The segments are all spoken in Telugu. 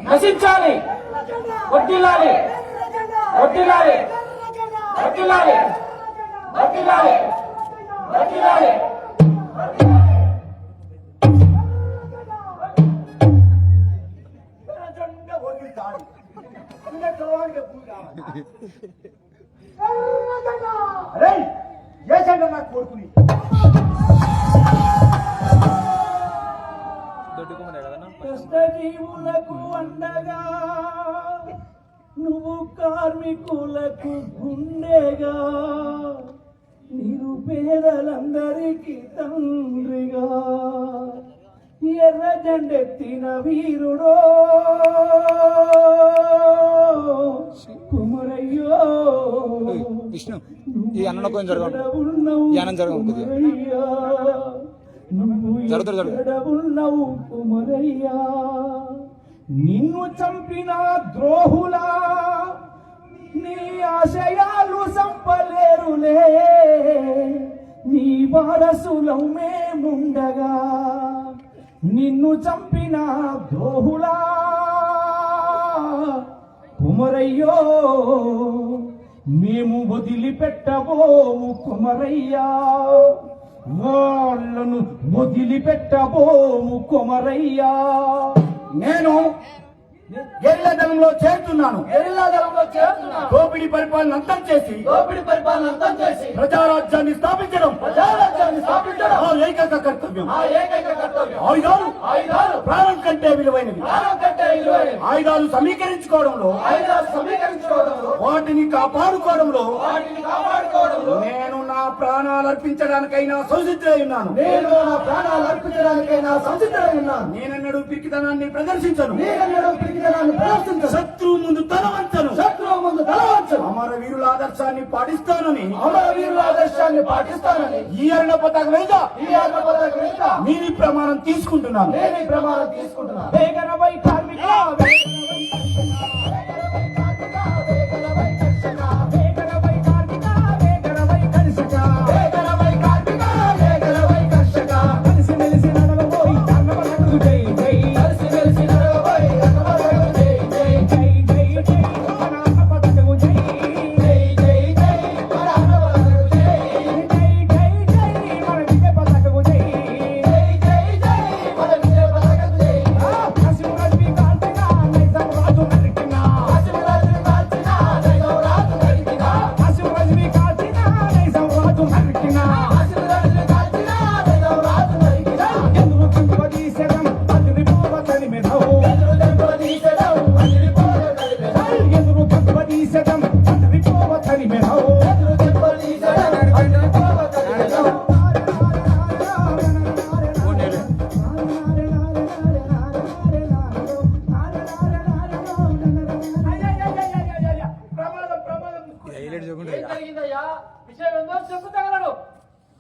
నశించాలి, వర్ధిల్లాలి, వర్ధిల్లాలి, వర్ధిల్లాలి, వర్ధిల్లాలి, వర్ధిల్లాలి. అరే చేసండి నాకు కోరుకుని కష్టజీవులకు అండగా నువ్వు కార్మికులకు గుండెగా నిరుపేదలందరికీ తండ్రిగా ఎర్ర జెండెత్తిన వీరుడో కుమరయ్యో విష్ణు ఈ అన్న కొంచెం జరగండి, ఈ అన్నం జరగండి జరుగుతున్నావు కుమరయ్యా. నిన్ను చంపిన ద్రోహులా నీ ఆశయాలు సంపలేరులే, నీ వారసులం మేముండగా. నిన్ను చంపిన ద్రోహులా కుమరయ్యో మేము వదిలిపెట్టబోము కుమరయ్యా, వాళ్ళను వదిలిపెట్టబోము కుమరయ్యా. నేను గెరిల్లా దళంలో చేరుతున్నాను. దోపిడీ పరిపాలన అంతం చేసి ప్రజారాజ్యాన్ని స్థాపించడం ఆ ఏకైక కర్తవ్యం. ఆయుధాలు ప్రాణం కంటే విలువైనవి. ఆయుధాలు సమీకరించుకోవడంలో వాటిని కాపాడుకోవడంలో నేను నా ప్రాణాలు అర్పించడానికైనా సంసిద్ధుడై ఉన్నాను. నేనెన్నడూ పిరికితనాన్ని ప్రదర్శించను. శత్రువు ముందు తలవంచను. అమర వీరుల ఆదర్శాన్ని పాటిస్తానని ఈ అరుణ పతాక మీద నేను ప్రమాణం తీసుకుంటున్నాను.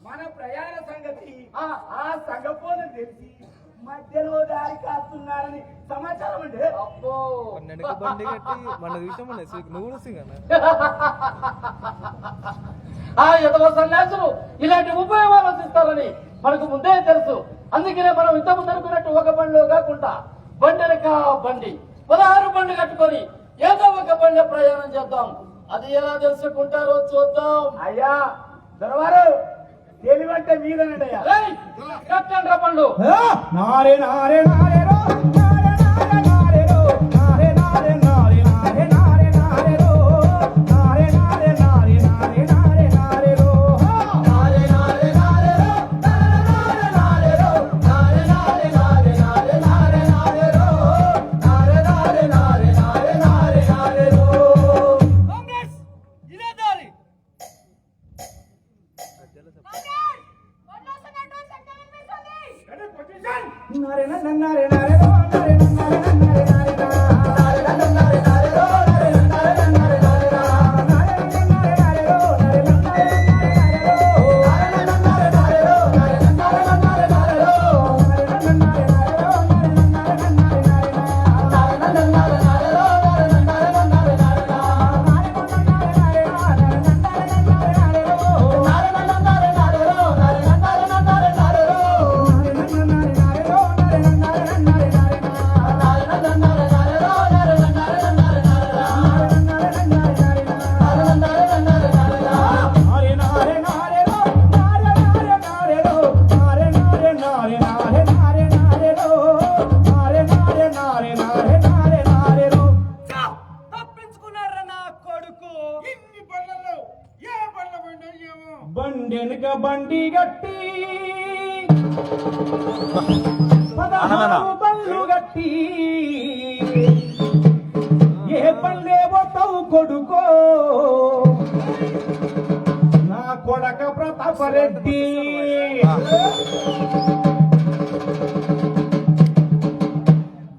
మన ప్రయాణ సంగతి ఆ సంగపోని తెలిసి మధ్యలో దారి కాస్తున్నారని సమాచారం అంటే సన్యాసులు ఇలాంటి ఉపాయం ఆలోచిస్తారని మనకు ముందే తెలుసు. అందుకనే మనం ఇంతకుముందు అనుకున్నట్టు ఒక బండిలో కాకుండా బండినక బండి 16 బండి కట్టుకొని ఏదో ఒక బండి ప్రయాణం చేద్దాం. అది ఎలా తెలుసుకుంటారో చూద్దాం. అయ్యా దొరవారు తెలివంటే మీరేనయ్యా. కట్టండి రా బండ్లు. నారే నారే నారే రో నారే నారే నారే రో నారే నారే నారే నారే నారే నారే రో నారే నారే నారే నారే నారే నారే రో నారే నారే నారే రో నారే నారే రో నారే నారే నారే నారే నారే నారే రో నారే నారే నారే నారే నారే నారే రో. కాంగ్రెస్ ఇదే దారి. నారే నారే నారే రో బండి గట్టి 16 బళ్ళు గట్టి ఏ పల్లె పోతావు కొడుకో నా కొడక ప్రతాపరెడ్డి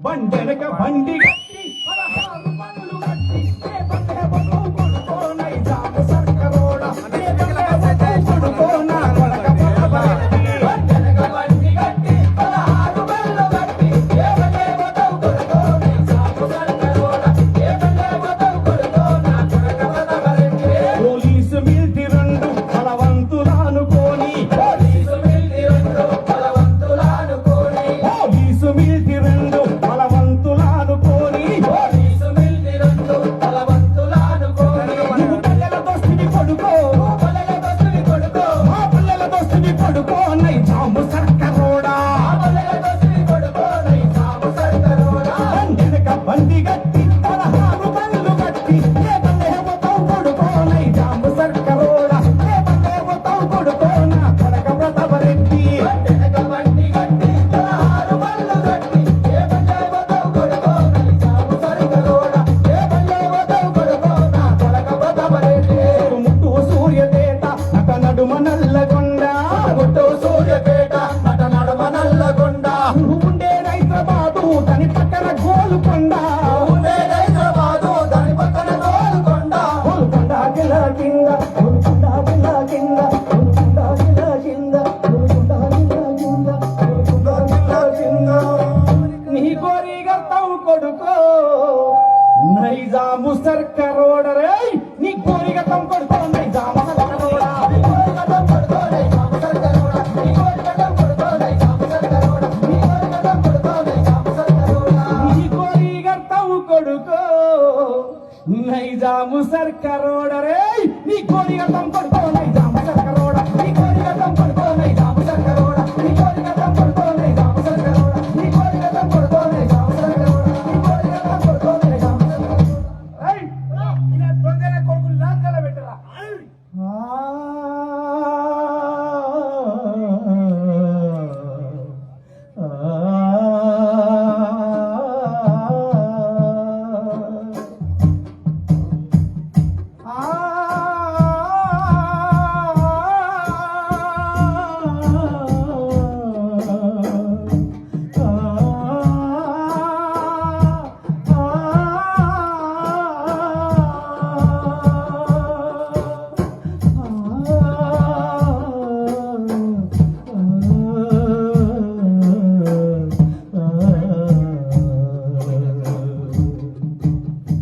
బండెనక బండి గట్టి 16 బళ్ళు గట్టి ఏ పల్లె పోతావు కొడుకో నైజాము సర్కరోడ ఏ పల్లె పోతావు కొడుకో నా కొడక ప్రతాపరెడ్డి బండెనక బండి గట్టి 16 బళ్ళు గట్టి ఏ పల్లె పోతావు కొడుకో నైజాము సర్కరోడ ఏ పల్లె పోతావు కొడుకో నా కొడక ప్రతాపరెడ్డి పోలీసు మిలిటరీ రెండు బలవంతులానుకోని పోలీసు మిలిటరీ రెండు బలవంతులానుకోని పోలీసు మిలిటరీ రెండు బలవంతులానుకోని పోలీసు మిలిటరీ రెండు బలవంతులానుకోని నువ్వు పల్లెల దోస్తుని కొడుకో పల్లెల దోస్తుని కొడుకో మా పల్లెల దోస్తుని కొడుకో నైజాము సర్కరోడా పల్లెల దోస్తుని కొడుకో నైజాము సర్కరోడా బండెనక బండి గట్టి 16 బళ్ళు గట్టి ఏ పల్లె పోతావు కొడుకో నైజాము సర్కరోడా ఏ పల్లె పోతావు కొడుకో నా కొడక ప్రతాపరెడ్డి బండెనక బండి గట్టి 16 బళ్ళు గట్టి ఏ పల్లె పోతావు కొడుకో నైజాము సర్కరోడా ఏ పల్లె పోతావు కొడుకో నా కొడక ప్రతాపరెడ్డి ముట్టు సూర్యపేట నట నడుమ నల్లగొండ ముట్టు సూర్యపేట నట నడుమ నల్లగొండ ఉండే హైదరాబాదు దాని పక్కన గోల్కొండ ఉండే హైదరాబాదు దాని పక్కన గోల్కొండ గోల్కొండ కిల కింద గోల్కొండ కిల కింద గోల్కొండ కిల కింద గోల్కొండ కిల కింద గోల్కొండ కిల కింద నీ కోరిగతావు కొడుకో నైజాము సర్కరోడ రే నీ కోరిగతం కొడుకో నైజాము సర్కరోడ నీ కోరిగతం కొడుకో నైజాము సర్కరోడ నీ కోరిగతం కొడుకో నైజాము సర్కరోడ నీ కోరిగతం కొడుకో నైజాము సర్కరోడ నీ కోరిగతం కొడుకో నైజాము సర్కరోడ రే నీ కోరిగతం కొడుకో నైజాము సర్కరోడ నీ కోరిగతం కొడుకో నైజాము సర్కరోడ నీ కోరిగతం కొడుకో నైజాము సర్కరోడ నీ కోరిగతం కొడుకో నైజాము సర్కరోడ నీ కోరిగతం కొడుకో నైజాము సర్కరోడ ఏయ్ ఇలా దొంగల కొడుకులు నాకల పెట్టరా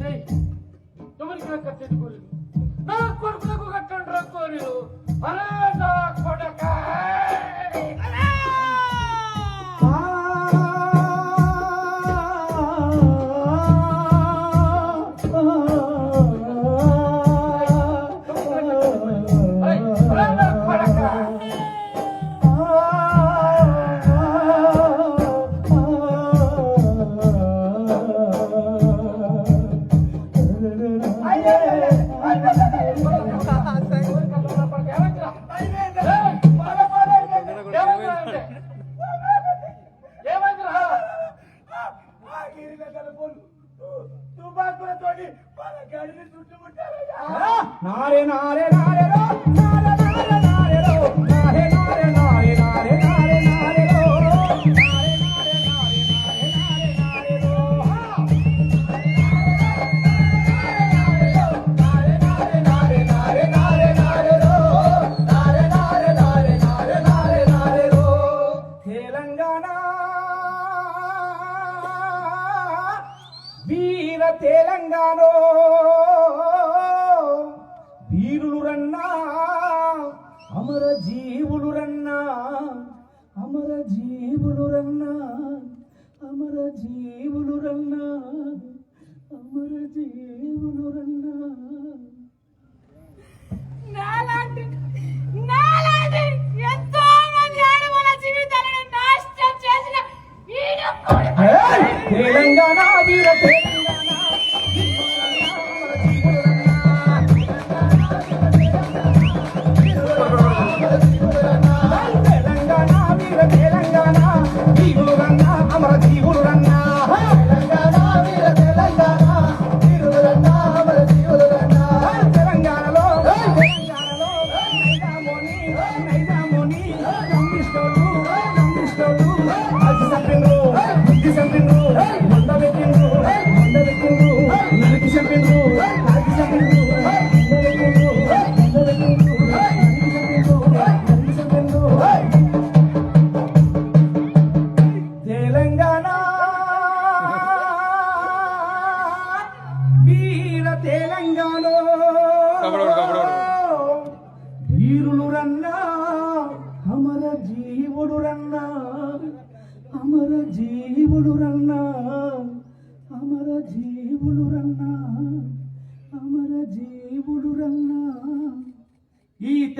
ఏయ్, ఎవరికి నా కట్టేది కోరిలు? నా కొడుకులకు కట్టండి రా కోరిలు. అరే నా కొడక! అరే, అరే నా కొడక! నారే నారే నారే రో నారే నారే నారే రో నారే నారే నారే నారే నారే నారే రో నారే నారే నారే నారే నారే నారే రో నారే నారే నారే నారే నారే నారే రో నారే నారే నారే నారే నారే నారే రో తెలంగాణ వీర తెలంగాణ వీరులు రన్నా అమర జీవులు రన్నా అమర జీవులు రన్నా అమర జీవులు రన్నా అమర జీవులు రన్నా నాలాంటి ఎంతో మంది ఆడవాళ్ళ జీవితాలను నాశనం చేసిన ఈయన కొడుకు. తెలంగాణ వీర తెలంగాణ వీరులు రన్నా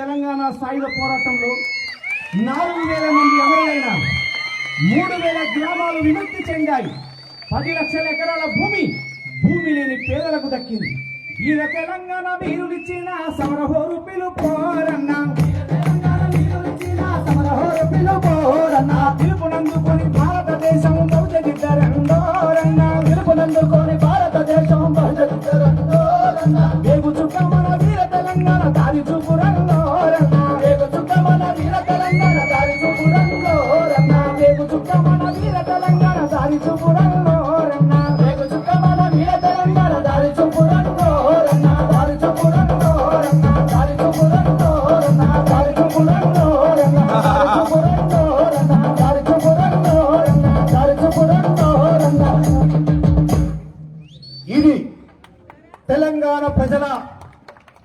తెలంగాణ సాయుధ పోరాటంలో 4,000 మంది అమరులైనారు. 3,000 గ్రామాలు విముక్తి చెందాయి. 10 లక్షల ఎకరాల భూమి లేని పేదలకు దక్కింది. వీర తెలంగాణ వీరులిచ్చిన సమరహోరు పిలుపోరన్న, పిలుపునందుకొని భారతదేశం బహుజగిద్దరండోరన్న, పిలుపునందుకొని భారతదేశం బహుజగిద్దరండోరన్న, వేగు చుక్క మన వీర తెలంగాణ దారి చూపురండోరన్న, వేగు చుక్క మన వీర తెలంగాణ దారి చూపురండోరన్న, వేగు చుక్క మన వీర తెలంగాణ దారి చూపురండోరన్న, వేగు చుక్క మన వీర తెలంగాణ దారి చూపురండోరన్న, దారి చూపురండోరన్న, దారి చూపురండోరన్న, దారి చూపురండోరన్న, దారి చూపురండోరన్న, దారి చూపురండోరన్న, దారి చూపురండోరన్న. ఇది తెలంగాణ ప్రజల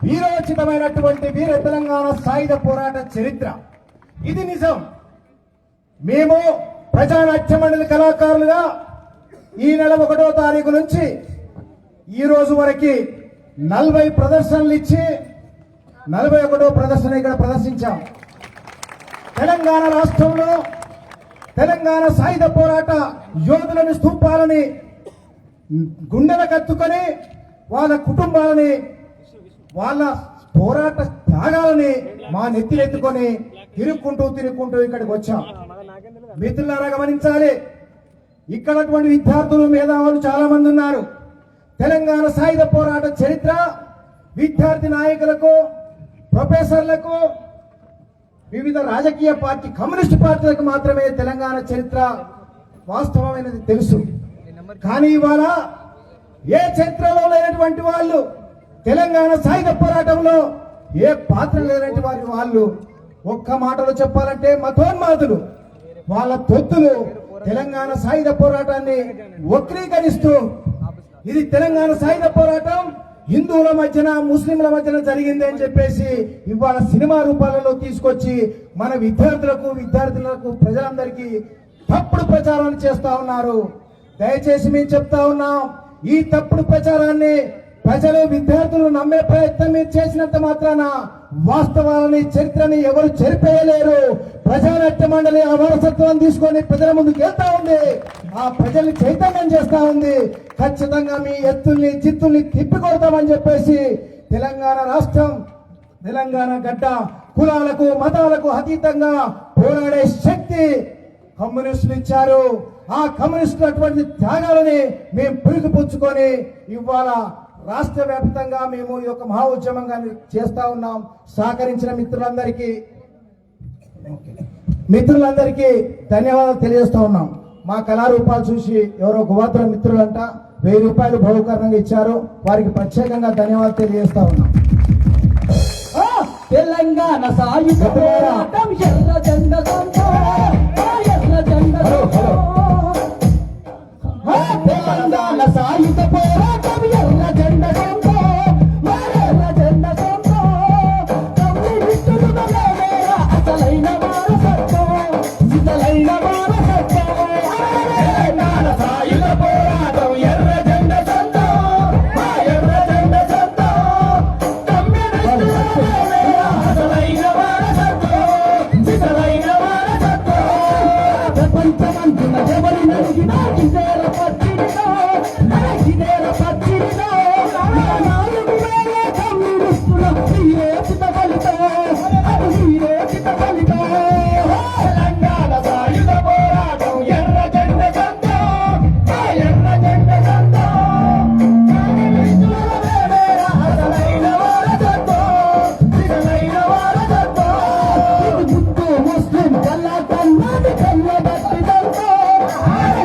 వీరోచితమైనటువంటి వీర తెలంగాణ సాయుధ పోరాట చరిత్ర. ఇది నిజం. మేము ప్రజానాట్య మండలి కళాకారులుగా ఈ నెల 1వ తారీఖు నుంచి ఈ రోజు వరకు 40 ప్రదర్శనలు ఇచ్చి 41వ ప్రదర్శన ఇక్కడ ప్రదర్శించాం. తెలంగాణ రాష్ట్రంలో తెలంగాణ సాయుధ పోరాట యోధులని స్తూపాలని గుండెల కత్తుకొని వాళ్ళ కుటుంబాలని వాళ్ళ పోరాట త్యాగాలని మా నెత్తిలెత్తుకొని తిరుక్కుంటూ ఇక్కడికి వచ్చాం. మిత్రులారా గమనించాలి, ఇక్కడటువంటి విద్యార్థులు మేధావులు చాలా మంది ఉన్నారు. తెలంగాణ సాయుధ పోరాట చరిత్ర విద్యార్థి నాయకులకు, ప్రొఫెసర్లకు, వివిధ రాజకీయ పార్టీ కమ్యూనిస్ట్ పార్టీలకు మాత్రమే తెలంగాణ చరిత్ర వాస్తవమైనది తెలుసు. కానీ ఇవాళ ఏ చరిత్రలో లేనటువంటి వాళ్ళు, తెలంగాణ సాయుధ పోరాటంలో ఏ పాత్ర లేనటువంటి వాళ్ళు ఒక్క మాటలో చెప్పాలంటే మతోన్మాదులు, వాళ్ళ తొత్తులు తెలంగాణ సాయుధ పోరాటాన్ని వక్రీకరిస్తూ ఇది తెలంగాణ సాయుధ పోరాటం హిందువుల మధ్యన ముస్లింల మధ్యన జరిగింది అని చెప్పేసి ఇవాళ సినిమా రూపాలలో తీసుకొచ్చి మన విద్యార్థులకు ప్రజలందరికీ తప్పుడు ప్రచారాన్ని చేస్తా ఉన్నారు. దయచేసి మేము చెప్తా ఉన్నాం, ఈ తప్పుడు ప్రచారాన్ని ప్రజలు విద్యార్థులు నమ్మే ప్రయత్నం మీరు చేసినంత మాత్రాన వాస్తవాలని చరిత్రని ఎవరు చెరిపేయలేరు. ప్రజానాట్య మండలి ఆ వారసత్వం తీసుకొని ప్రజల ముందుకు వెళ్తా ఉంది, ఆ ప్రజల్ని చైతన్యం చేస్తా ఉంది. ఖచ్చితంగా మీ ఎత్తుల్ని చిత్తుల్ని తిప్పికొడతామని చెప్పేసి తెలంగాణ రాష్ట్రం, తెలంగాణ గడ్డ కులాలకు మతాలకు అతీతంగా పోరాడే శక్తి కమ్యూనిస్టులు ఇచ్చారు. ఆ కమ్యూనిస్టులు అటువంటి త్యాగాలని మేము పురిగిపుచ్చుకొని ఇవాళ రాష్ట్ర వ్యాప్తంగా మేము ఈ యొక్క మహా ఉద్యమంగా చేస్తా ఉన్నాం. సహకరించిన మిత్రులందరికీ ధన్యవాదాలు తెలియజేస్తా ఉన్నాం. మా కళారూపాలు చూసి ఎవరో గోవాత్ర మిత్రులంట 1000 రూపాయలు బహుకరణంగా ఇచ్చారు, వారికి ప్రత్యేకంగా ధన్యవాదాలు తెలియజేస్తా ఉన్నాం. తెలంగాణ సాయుధ పోరాటం ఎర్ర జెండా తెలంగాణ సాయుధ పోరాటం ఎర్ర జెండా ఎర్ర జెండా కమ్యూనిస్టులు అసలైన వారసత్వం, ఇసలైన వారసత్వం. తెలంగాణ సాయుధ పోరాటం ఎర్ర జెండా ఎర్ర జెండా కమ్యూనిస్టులు అసలైన వారసత్వం, ఇసలైన వారసత్వం. ప్రపంచమంతున ఎవరి నడిగినా ఇదేర పచ్చిడిలో, ఇదేర పచ్చిడిలో 4,000 కమ్యూనిస్టుల వీరోచిత ఫలితం, అది వీరోచిత ఫలితం. తెలంగాణ సాయుధ పోరాటం ఎర్ర జెండా ఎర్ర జెండా అసలైన వారసత్వం, ఇసలైన వారసత్వం. హిందూ ముస్లిం కల్లాటన్నాది కళ్ళబట్టిదంతో,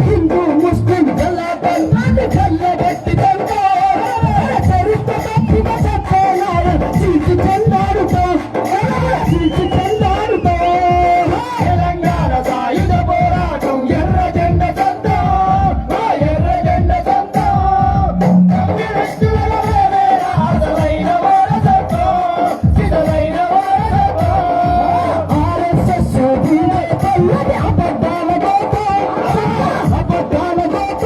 హిందూ ముస్లిం కల్లాటన్నాది కళ్ళబట్టిదంతో. చరిత్ర తప్పిన సత్యాలు చీల్చి చెందాడుతో, చీల్చి చెందాడుతో. తెలంగాణ సాయుధ పోరాటం ఎర్ర జెండా ఎర్ర జెండా కమ్యూనిస్టుల అసలైన వారసత్వం, ఇసలైన వారసత్వం. RSS పల్లది అబద్ధాల గోత, అబద్ధాల గోత.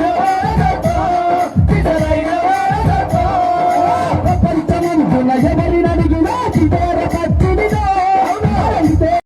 రో